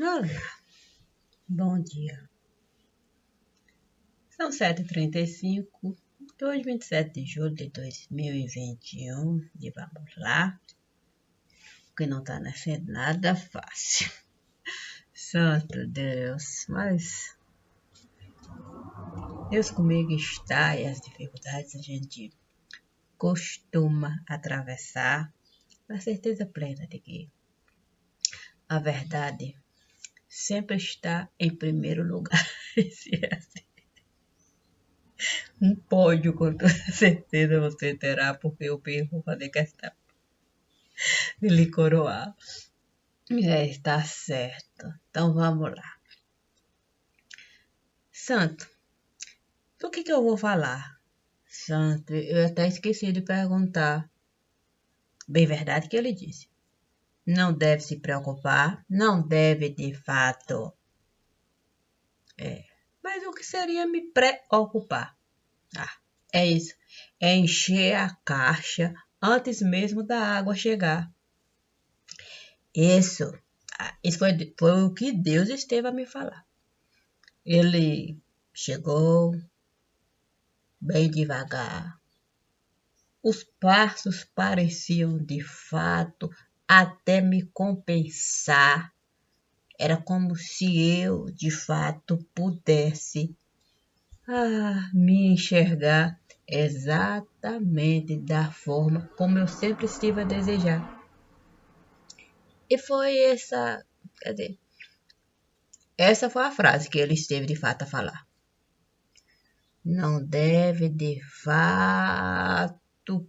Olá, bom dia. São 7h35, hoje 27 de julho de 2021 e vamos lá, que não tá nascendo nada fácil. Santo Deus, mas Deus comigo está e as dificuldades a gente costuma atravessar na certeza plena de que a verdade sempre está em primeiro lugar. Se é assim, um pódio com toda certeza você terá, porque eu vou fazer questão de lhe coroar. Está certo. Então vamos lá. Santo, do que eu vou falar? Santo, eu até esqueci de perguntar. Bem verdade que ele disse. Não deve se preocupar, não deve de fato. Mas o que seria me preocupar? É isso. É encher a caixa antes mesmo da água chegar. Isso foi o que Deus esteve a me falar. Ele chegou bem devagar. Os passos pareciam de fato até me compensar. Era como se eu de fato pudesse me enxergar exatamente da forma como eu sempre estive a desejar. E foi essa foi a frase que ele esteve de fato a falar. Não deve de fato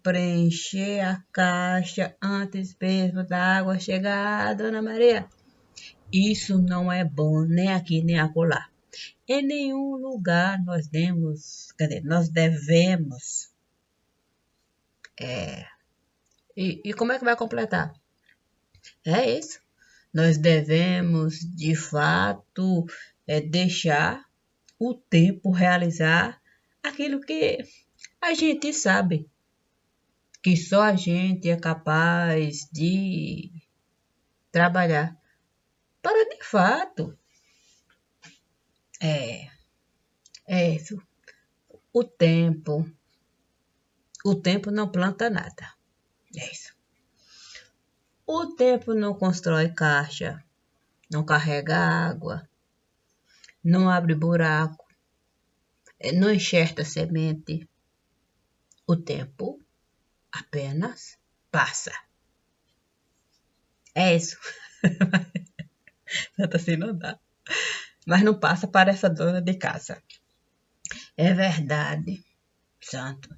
preencher a caixa antes mesmo da água chegar, Dona Maria. Isso não é bom nem aqui nem acolá. Em nenhum lugar nós devemos. E como é que vai completar? É isso. Nós devemos, de fato, deixar o tempo realizar aquilo que a gente sabe que só a gente é capaz de trabalhar para de fato. É isso. O tempo. O tempo não planta nada. É isso. O tempo não constrói caixa, não carrega água, não abre buraco, não enxerta semente. O tempo apenas passa. É isso. Tanto assim não dá. Mas não passa para essa dona de casa. É verdade, santo.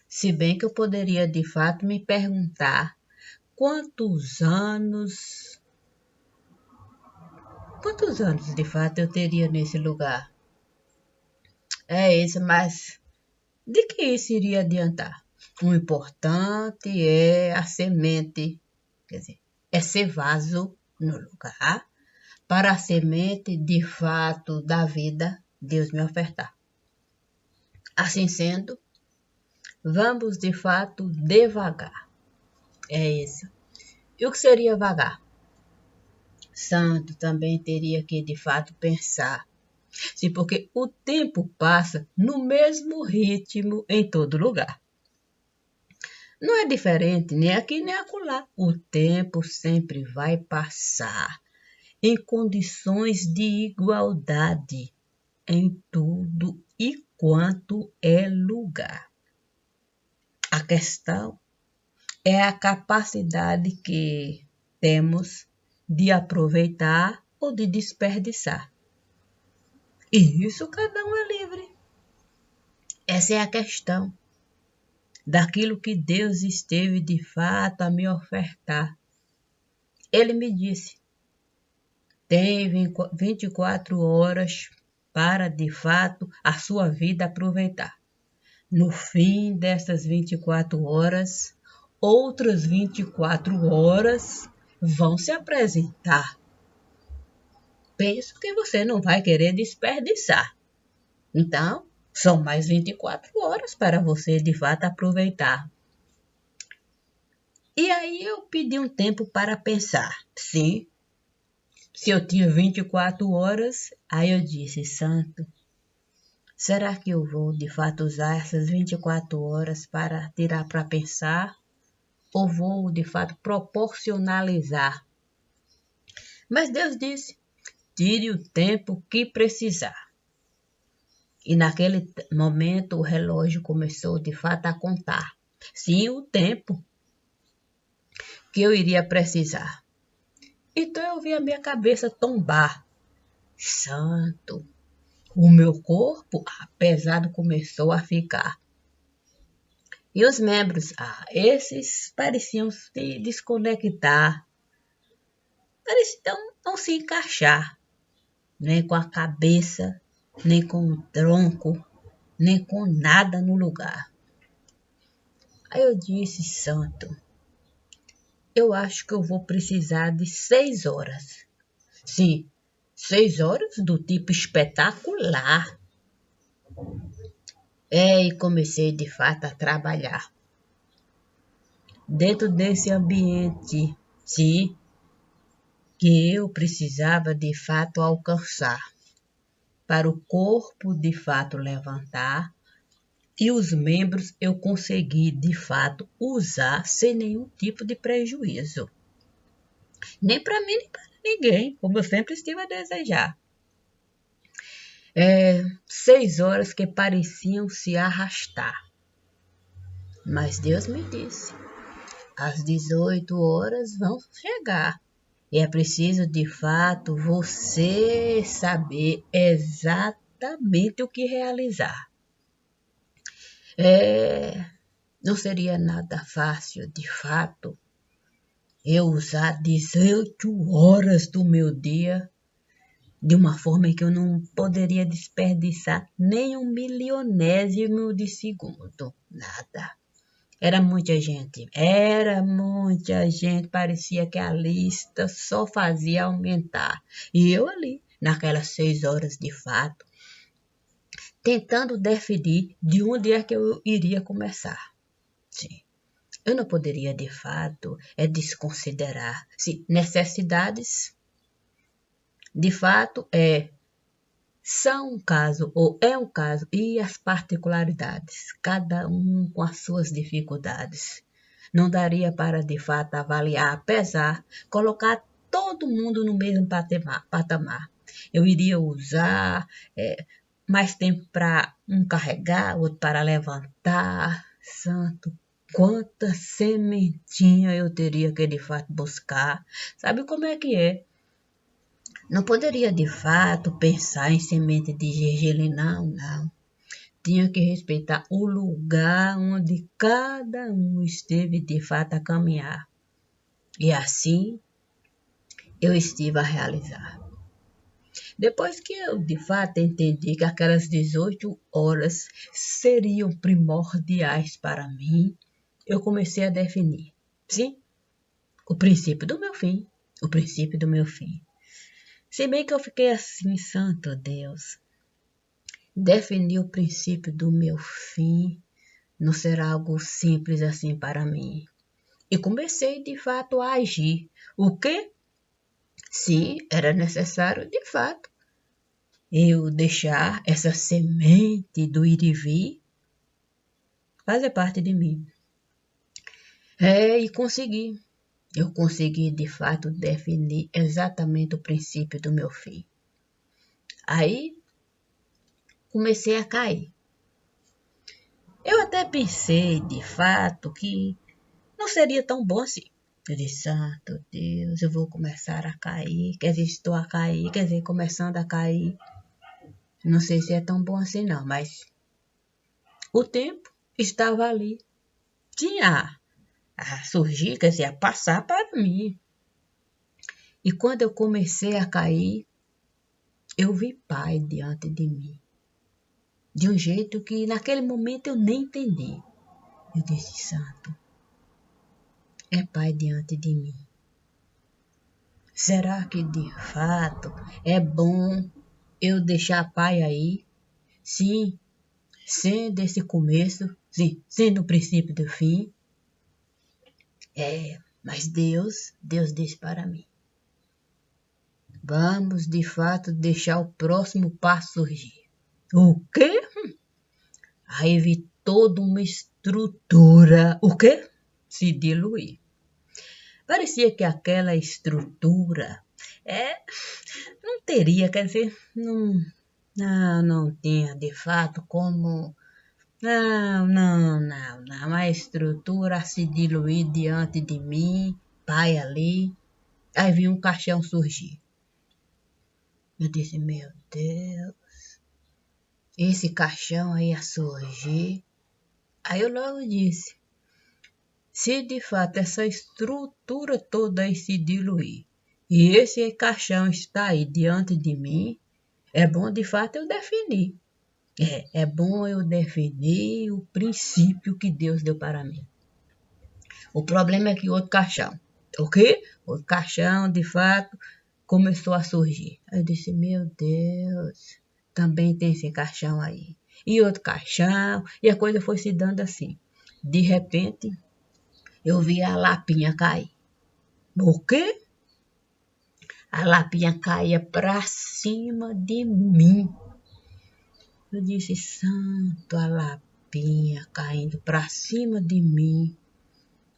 Se bem que eu poderia de fato me perguntar quantos anos de fato eu teria nesse lugar. É isso, mas de que isso iria adiantar? O importante é a semente, quer dizer, é ser vaso no lugar para a semente de fato da vida Deus me ofertar. Assim sendo, vamos de fato devagar. É isso. E o que seria vagar? Santo também teria que de fato pensar. Sim, porque o tempo passa no mesmo ritmo em todo lugar. Não é diferente nem aqui nem acolá. O tempo sempre vai passar em condições de igualdade em tudo e quanto é lugar. A questão é a capacidade que temos de aproveitar ou de desperdiçar. E isso cada um é livre. Essa é a questão daquilo que Deus esteve de fato a me ofertar. Ele me disse, tem 24 horas para de fato a sua vida aproveitar. No fim dessas 24 horas, outras 24 horas vão se apresentar. Penso que você não vai querer desperdiçar. Então, são mais 24 horas para você de fato aproveitar. E aí eu pedi um tempo para pensar. Sim, Se eu tinha 24 horas, aí eu disse, santo, será que eu vou de fato usar essas 24 horas para tirar para pensar? Ou vou de fato proporcionalizar? Mas Deus disse, tire o tempo que precisar. E naquele momento o relógio começou de fato a contar. Sim, o tempo que eu iria precisar. Então eu vi a minha cabeça tombar. Santo, o meu corpo pesado começou a ficar. E os membros, esses pareciam se desconectar, pareciam não se encaixar, nem com a cabeça, nem com o tronco, nem com nada no lugar. Aí eu disse, santo, eu acho que eu vou precisar de 6 horas. Sim, 6 horas do tipo espetacular. E comecei de fato a trabalhar. Dentro desse ambiente, sim, que eu precisava de fato alcançar. Para o corpo de fato levantar e os membros eu consegui de fato usar sem nenhum tipo de prejuízo. Nem para mim, nem para ninguém, como eu sempre estive a desejar. 6 horas que pareciam se arrastar. Mas Deus me disse, às 18 horas vão chegar. E é preciso, de fato, você saber exatamente o que realizar. Não seria nada fácil, de fato, eu usar 18 horas do meu dia de uma forma em que eu não poderia desperdiçar nem um milionésimo de segundo. Nada. Era muita gente, parecia que a lista só fazia aumentar. E eu ali, naquelas 6 horas de fato, tentando definir de onde é que eu iria começar. Sim. Eu não poderia, de fato, desconsiderar se necessidades, de fato, são um caso ou é um caso e as particularidades, cada um com as suas dificuldades. Não daria para, de fato, avaliar, pesar, colocar todo mundo no mesmo patamar. Eu iria usar mais tempo para um carregar, outro para levantar. Santo, quanta sementinha eu teria que, de fato, buscar. Sabe como é que é? Não poderia, de fato, pensar em semente de gergelim, não. Tinha que respeitar o lugar onde cada um esteve, de fato, a caminhar. E assim, eu estive a realizar. Depois que eu, de fato, entendi que aquelas 18 horas seriam primordiais para mim, eu comecei a definir, sim, o princípio do meu fim. O princípio do meu fim. Se bem que eu fiquei assim, santo Deus, definir o princípio do meu fim não será algo simples assim para mim. E comecei de fato a agir. O quê? Sim, era necessário de fato eu deixar essa semente do ir e vir fazer parte de mim. E consegui. Eu consegui de fato definir exatamente o princípio do meu fim. Aí comecei a cair. Eu até pensei, de fato, que não seria tão bom assim. Eu disse, santo Deus, eu vou começar a cair. Quer dizer, estou a cair, quer dizer, começando a cair. Não sei se é tão bom assim não, mas o tempo estava ali. Tinha a surgir, quer dizer, a passar para mim. E quando eu comecei a cair, eu vi Pai diante de mim. De um jeito que naquele momento eu nem entendi. Eu disse, santo, é Pai diante de mim. Será que de fato é bom eu deixar Pai aí? Sim, sendo esse começo, sim, sendo o princípio do fim. Mas Deus disse para mim, Vamos, de fato, deixar o próximo passo surgir. O quê? Aí vi toda uma estrutura. O quê? Se diluir. Parecia que aquela estrutura não teria, quer dizer, não tinha de fato como. Não. A estrutura se diluir diante de mim, pai ali. Aí vi um caixão surgir. Eu disse, meu Deus, esse caixão aí ia surgir. Aí eu logo disse, se de fato essa estrutura toda aí se diluir, e esse caixão está aí diante de mim, é bom de fato eu definir. É bom eu definir o princípio que Deus deu para mim. O problema é que outro caixão, ok? Outro caixão, de fato, começou a surgir. Aí eu disse, meu Deus, também tem esse caixão aí. E outro caixão, e a coisa foi se dando assim. De repente, eu vi a lapinha cair. O quê? A lapinha caía para cima de mim. Eu disse, santo, a lapinha caindo para cima de mim.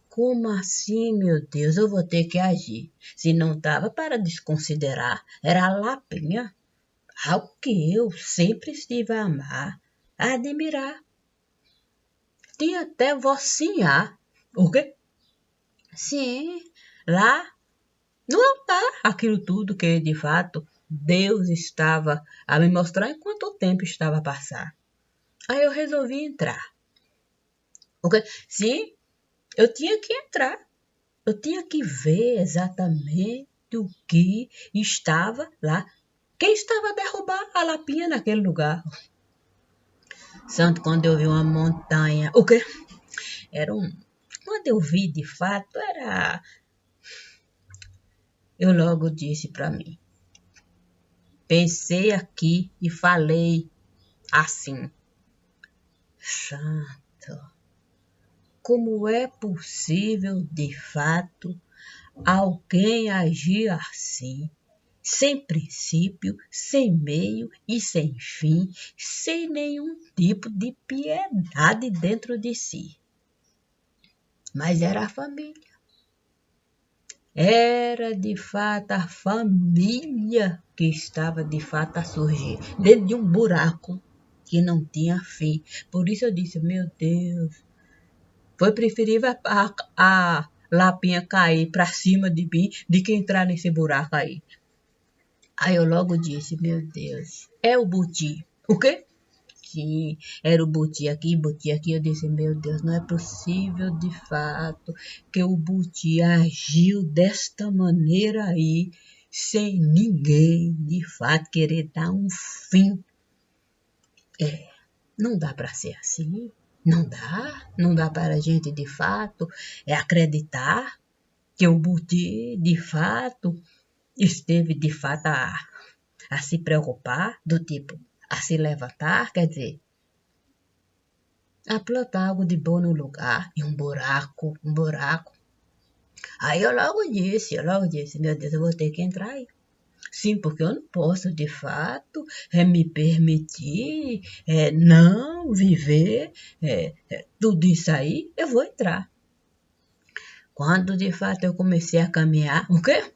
Como assim, meu Deus? Eu vou ter que agir. Se não dava para desconsiderar, era a lapinha. Algo que eu sempre estive a amar, a admirar. Tinha até vocinha. O quê? Sim, lá no altar, aquilo tudo que de fato Deus estava a me mostrar enquanto o tempo estava a passar. Aí eu resolvi entrar. Okay? Sim, eu tinha que entrar. Eu tinha que ver exatamente o que estava lá. Quem estava a derrubar a lapinha naquele lugar? Santo, quando eu vi uma montanha. O quê? Era um. Quando eu vi de fato, era. Eu logo disse para mim. Pensei aqui e falei assim. Santo, como é possível de fato alguém agir assim? Sem princípio, sem meio e sem fim, sem nenhum tipo de piedade dentro de si. Mas era a família. Era de fato a família que estava de fato a surgir dentro de um buraco que não tinha fim. Por isso eu disse, meu Deus, foi preferível a lapinha cair para cima de mim do que entrar nesse buraco aí. Aí eu logo disse, meu Deus, é o Buti. O quê? Sim, era o Buti aqui. Eu disse, meu Deus, não é possível de fato que o Buti agiu desta maneira aí, sem ninguém de fato querer dar um fim. Não dá para ser assim. Não dá para a gente de fato acreditar que o Buti de fato esteve de fato a se preocupar, do tipo, a se levantar, quer dizer, a plantar algo de bom no lugar, e um buraco. Aí eu logo disse, meu Deus, eu vou ter que entrar aí. Sim, porque eu não posso, de fato, me permitir não viver tudo isso aí, eu vou entrar. Quando, de fato, eu comecei a caminhar, o quê?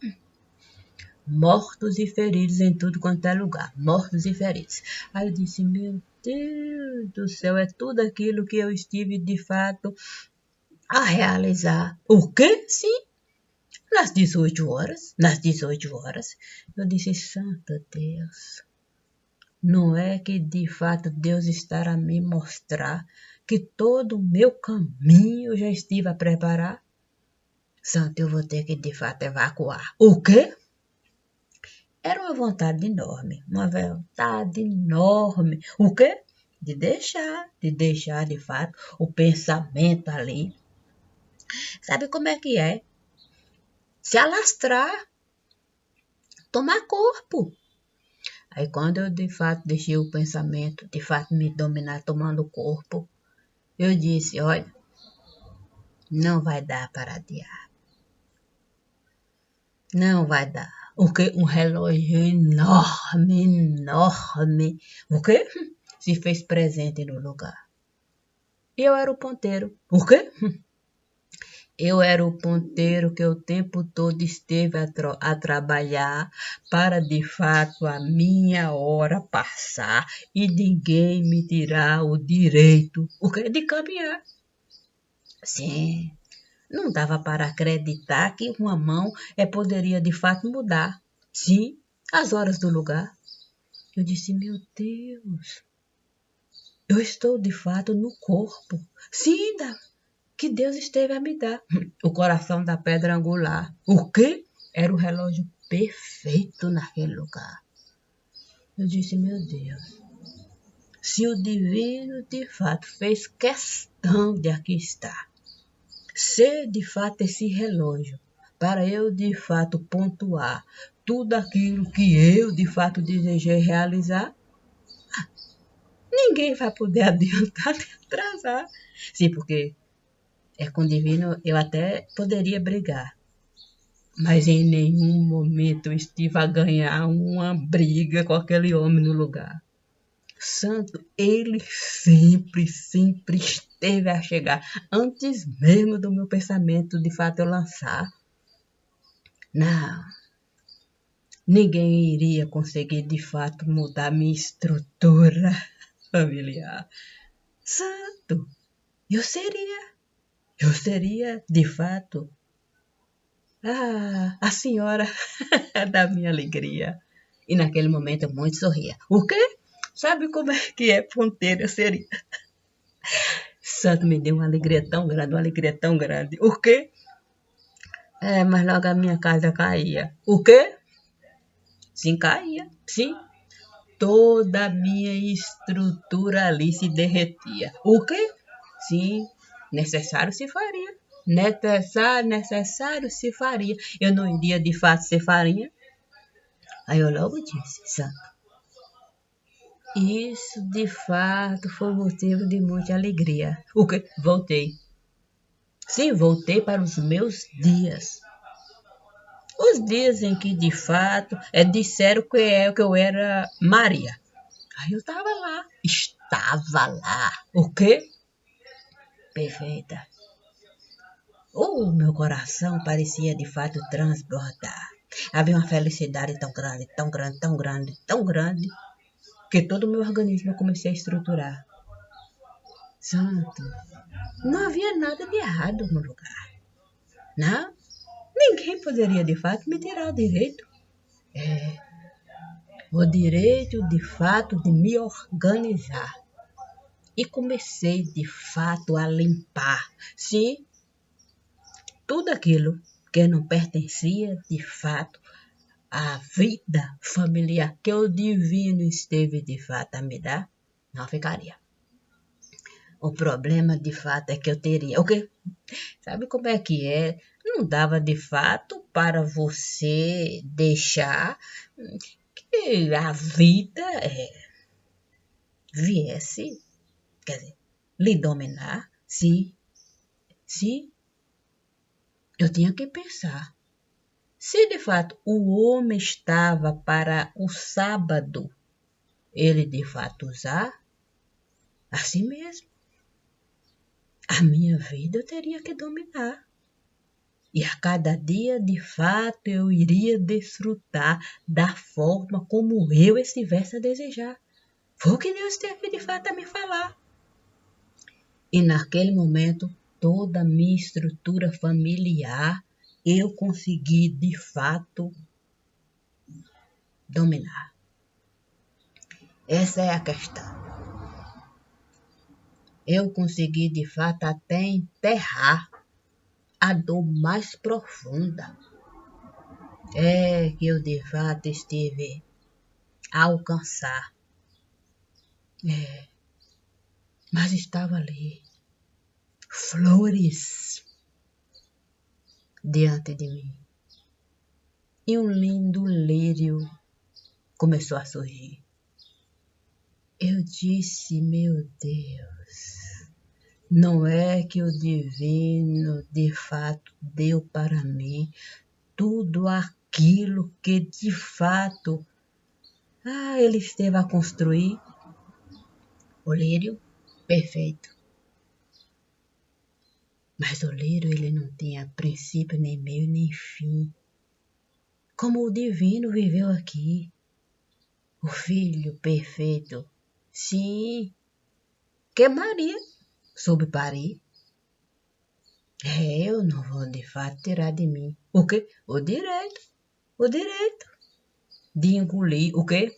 Mortos e feridos em tudo quanto é lugar. Mortos e feridos. Aí eu disse, meu Deus do céu, é tudo aquilo que eu estive de fato a realizar. O quê? Sim. Nas 18 horas. Nas 18 horas. Eu disse, santo Deus. Não é que de fato Deus estará a me mostrar que todo o meu caminho já estive a preparar? Santo, eu vou ter que de fato evacuar. O quê? Era uma vontade enorme, O quê? De deixar de fato o pensamento ali. Sabe como é que é? Se alastrar, tomar corpo. Aí quando eu de fato deixei o pensamento de fato me dominar tomando o corpo, eu disse, olha, não vai dar para adiar. Não vai dar. O quê? Um relógio enorme, enorme. O quê? Se fez presente no lugar. E eu era o ponteiro. O quê? Eu era o ponteiro que o tempo todo esteve a trabalhar para de fato a minha hora passar e ninguém me tirar o direito, o que de caminhar. Sim, não dava para acreditar que uma mão poderia de fato mudar. Sim, as horas do lugar. Eu disse, meu Deus, eu estou de fato no corpo. Sim, que Deus esteve a me dar. O coração da pedra angular. O quê? Era o relógio perfeito naquele lugar. Eu disse, meu Deus, se o divino de fato fez questão de aqui estar, ser de fato esse relógio, para eu de fato pontuar tudo aquilo que eu de fato desejei realizar, ninguém vai poder adiantar nem atrasar. Sim, porque com o divino eu até poderia brigar, mas em nenhum momento eu estive a ganhar uma briga com aquele homem no lugar. Santo, ele sempre, sempre esteve a chegar, antes mesmo do meu pensamento de fato eu lançar. Não, ninguém iria conseguir de fato mudar minha estrutura familiar. Santo, eu seria de fato a senhora da minha alegria. E naquele momento eu muito sorria. O quê? Sabe como é que é ponteiro? Eu seria. Santo me deu uma alegria tão grande, uma alegria tão grande. O quê? Mas logo a minha casa caía. O quê? Sim, caía. Sim. Toda a minha estrutura ali se derretia. O quê? Sim, necessário se faria. Necessário se faria. Eu não iria de fato ser farinha. Aí eu logo disse, Santo, isso de fato foi motivo de muita alegria. O quê? Voltei. Sim, voltei para os meus dias. Os dias em que de fato disseram que eu era Maria. Aí eu estava lá. Estava lá. O quê? Perfeita. Meu coração parecia de fato transbordar. Havia uma felicidade tão grande, tão grande, tão grande, tão grande, que todo o meu organismo eu comecei a estruturar. Santo, não havia nada de errado no lugar. Não? Ninguém poderia de fato me tirar o direito de fato de me organizar. E comecei de fato a limpar, sim, tudo aquilo que não pertencia de fato à vida familiar que o divino esteve de fato a me dar, não ficaria. O problema de fato é que eu teria. O quê? Sabe como é que é? Não dava de fato para você deixar que a vida viesse, quer dizer, lhe dominar. Sim, sim, eu tinha que pensar. Se de fato o homem estava para o sábado, ele de fato usar, assim mesmo, a minha vida eu teria que dominar. E a cada dia, de fato, eu iria desfrutar da forma como eu estivesse a desejar. Foi o que Deus teve de fato a me falar. E naquele momento, toda a minha estrutura familiar, eu consegui de fato dominar. Essa é a questão. Eu consegui de fato até enterrar a dor mais profunda. Que eu de fato estive a alcançar. Mas estava ali, flores diante de mim. E um lindo lírio começou a surgir. Eu disse, meu Deus, não é que o divino de fato deu para mim tudo aquilo aquilo que de fato ele esteve a construir. O lírio perfeito. Mas o lírio ele não tinha princípio, nem meio, nem fim. Como o divino viveu aqui. O filho perfeito. Sim, que Maria soube parir. Eu não vou de fato tirar de mim. O quê? O direito. O direito de engolir. O quê?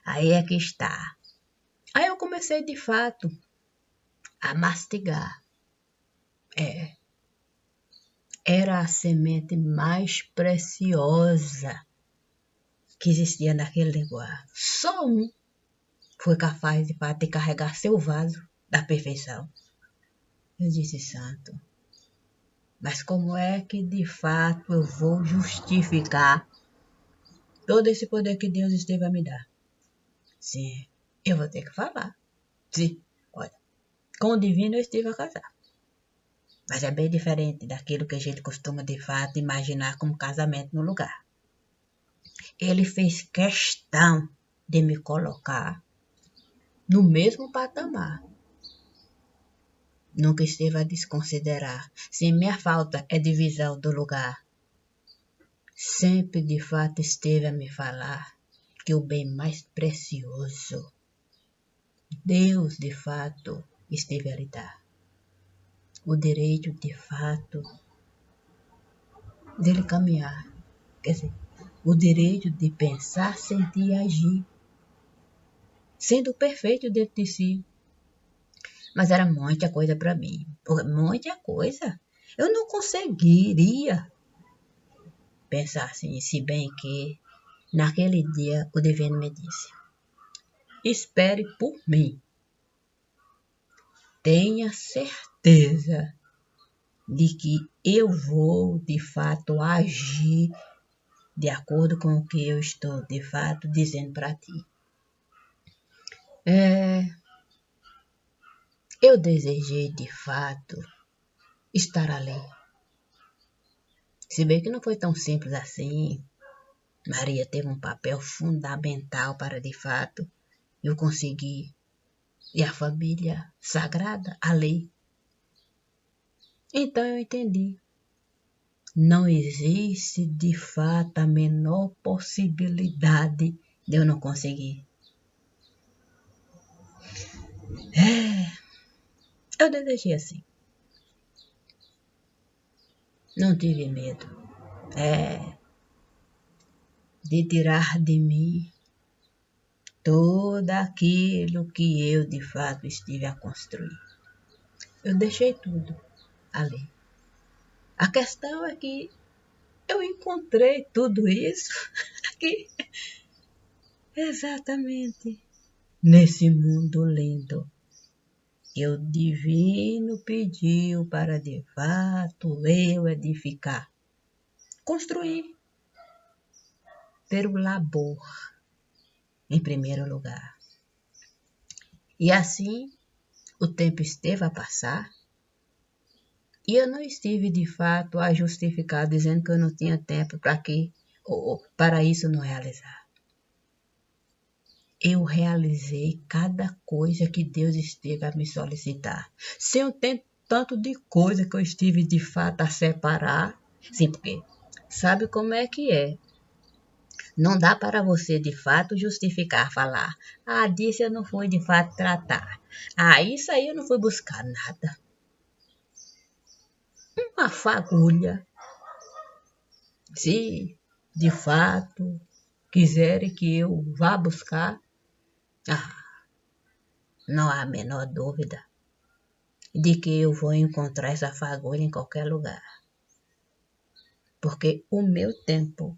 Aí é que está. Aí eu comecei de fato a mastigar. Era a semente mais preciosa que existia naquele lugar. Só um foi capaz de fato de carregar seu vaso da perfeição. Eu disse, santo, mas como é que de fato eu vou justificar todo esse poder que Deus esteve a me dar? Sim, eu vou ter que falar. Sim, olha, com o divino eu estive a casar. Mas é bem diferente daquilo que a gente costuma de fato imaginar como casamento no lugar. Ele fez questão de me colocar no mesmo patamar. Nunca esteve a desconsiderar. Se minha falta é de visão do lugar, sempre de fato esteve a me falar que o bem mais precioso, Deus de fato esteve a lhe dar. O direito de fato dele caminhar. Quer dizer, o direito de pensar, sentir e agir, sendo perfeito dentro de si. Mas era muita coisa para mim. Muita coisa. Eu não conseguiria pensar assim, se bem que naquele dia o divino me disse, espere por mim. Tenha certeza de que eu vou de fato agir de acordo com o que eu estou de fato dizendo para ti. Eu desejei de fato estar ali. Se bem que não foi tão simples assim. Maria teve um papel fundamental para de fato eu conseguir. E a família sagrada, a lei. Então eu entendi. Não existe de fato a menor possibilidade de eu não conseguir. Eu desejei assim. Não tive medo. De tirar de mim todo aquilo que eu de fato estive a construir. Eu deixei tudo ali. A questão é que eu encontrei tudo isso aqui. Exatamente. Nesse mundo lindo. Que o divino pediu para de fato eu edificar. Construir. Ter o labor em primeiro lugar. E assim o tempo esteve a passar e eu não estive de fato a justificar dizendo que eu não tinha tempo para isso não realizar. Eu realizei cada coisa que Deus esteve a me solicitar. Sem o tanto de coisa que eu estive de fato a separar. Sim, porque sabe como é que é? Não dá para você de fato justificar, falar, disso eu não fui de fato tratar. Isso aí eu não fui buscar nada. Uma fagulha. Se de fato quiserem que eu vá buscar, não há a menor dúvida de que eu vou encontrar essa fagulha em qualquer lugar. Porque o meu tempo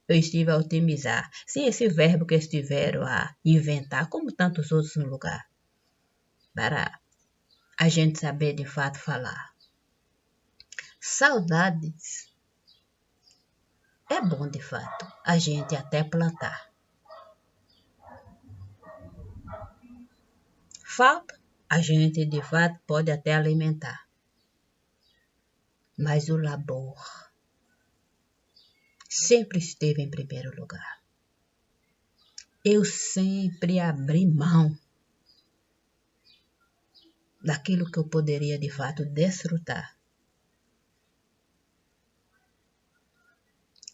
eu estive a otimizar. Sim, esse verbo que estiveram a inventar, como tantos outros no lugar, para a gente saber de fato falar. Saudades. É bom de fato a gente até plantar. Falta, a gente de fato pode até alimentar. Mas o labor, sempre esteve em primeiro lugar. Eu sempre abri mão daquilo que eu poderia de fato desfrutar.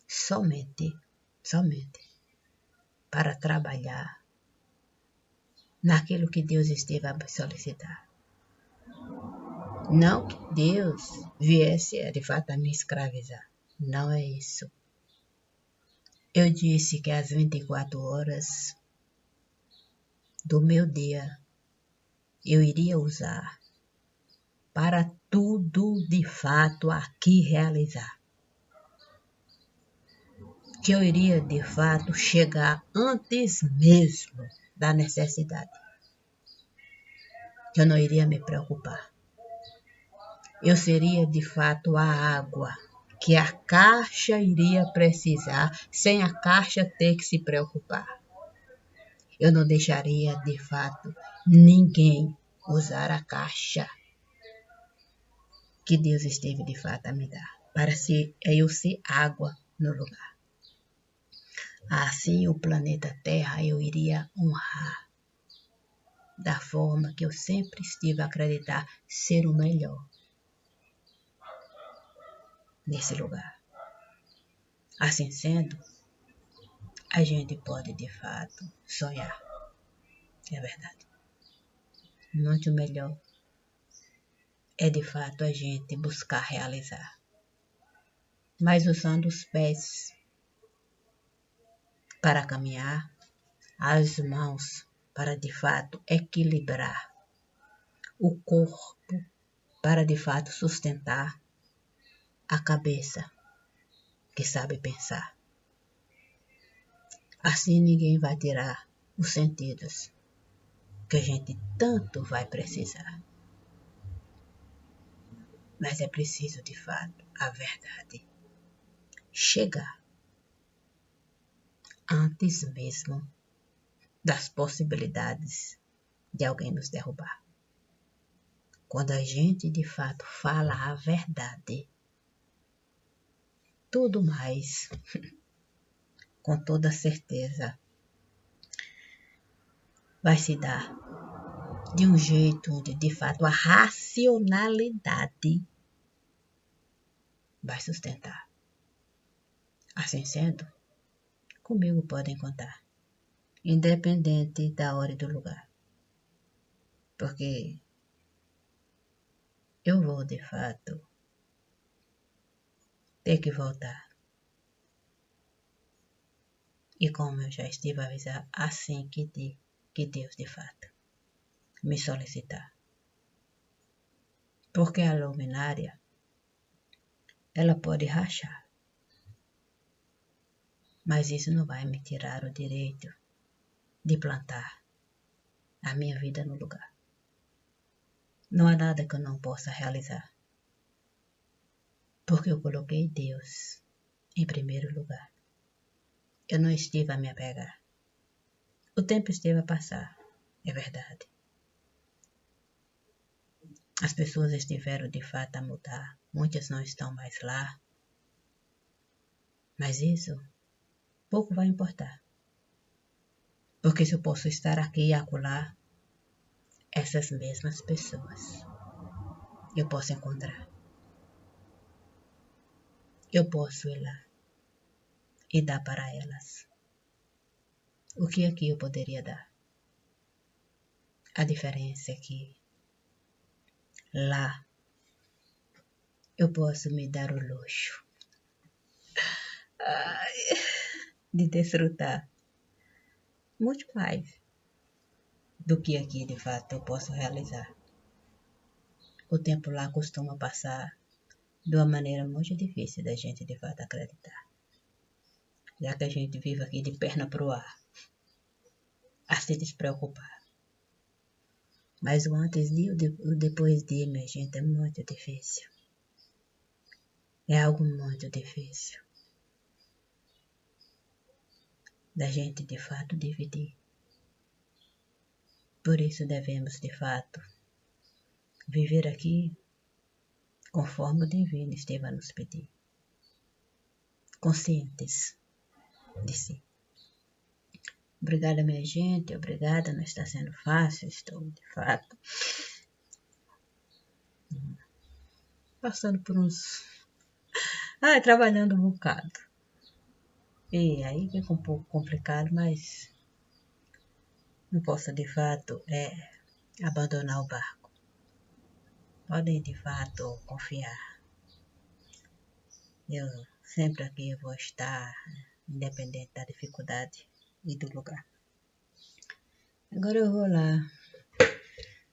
Somente para trabalhar naquilo que Deus esteve a me solicitar. Não que Deus viesse de fato a me escravizar. Não é isso. Eu disse que as 24 horas do meu dia eu iria usar para tudo de fato aqui realizar. Que eu iria de fato chegar antes mesmo da necessidade. Que eu não iria me preocupar. Eu seria de fato a água que a caixa iria precisar sem a caixa ter que se preocupar. Eu não deixaria de fato ninguém usar a caixa que Deus esteve de fato a me dar, para eu ser água no lugar. Assim o planeta Terra eu iria honrar da forma que eu sempre estive a acreditar ser o melhor nesse lugar. Assim sendo, a gente pode de fato sonhar, é verdade. Muito melhor é de fato a gente buscar realizar, mas usando os pés para caminhar, as mãos para de fato equilibrar, o corpo para de fato sustentar, a cabeça que sabe pensar. Assim ninguém vai tirar os sentidos que a gente tanto vai precisar. Mas é preciso de fato a verdade chegar antes mesmo das possibilidades de alguém nos derrubar. Quando a gente de fato fala a verdade, tudo mais, com toda certeza, vai se dar de um jeito onde de fato a racionalidade vai sustentar. Assim sendo, comigo podem contar, independente da hora e do lugar. Porque eu vou de fato ter que voltar. E como eu já estive a avisar, assim que Deus de fato me solicitar. Porque a luminária, ela pode rachar. Mas isso não vai me tirar o direito de plantar a minha vida no lugar. Não há nada que eu não possa realizar. Porque eu coloquei Deus em primeiro lugar. Eu não estive a me apegar. O tempo esteve a passar, é verdade. As pessoas estiveram de fato a mudar. Muitas não estão mais lá. Mas isso pouco vai importar. Porque se eu posso estar aqui e acolá, essas mesmas pessoas eu posso encontrar. Eu posso ir lá e dar para elas o que aqui eu poderia dar. A diferença é que lá eu posso me dar o luxo de desfrutar muito mais do que aqui de fato eu posso realizar. O tempo lá costuma passar de uma maneira muito difícil da gente de fato acreditar. Já que a gente vive aqui de perna pro ar, a se despreocupar. Mas o antes de e o depois de, minha gente, é muito difícil. É algo muito difícil da gente de fato dividir. Por isso devemos de fato viver aqui conforme o divino esteve a nos pedir. conscientes de si. Obrigada, minha gente, obrigada, não está sendo fácil, estou, de fato, passando por uns... trabalhando um bocado. E aí fica um pouco complicado, mas não posso, de fato, abandonar o barco. Podem, de fato, confiar. Eu sempre aqui vou estar, independente da dificuldade e do lugar. Agora eu vou lá.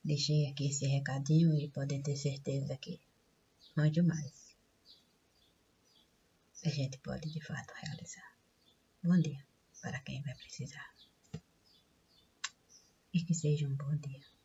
Deixei aqui esse recadinho e podem ter certeza que mande mais. A gente pode, de fato, realizar. Bom dia para quem vai precisar. E que seja um bom dia.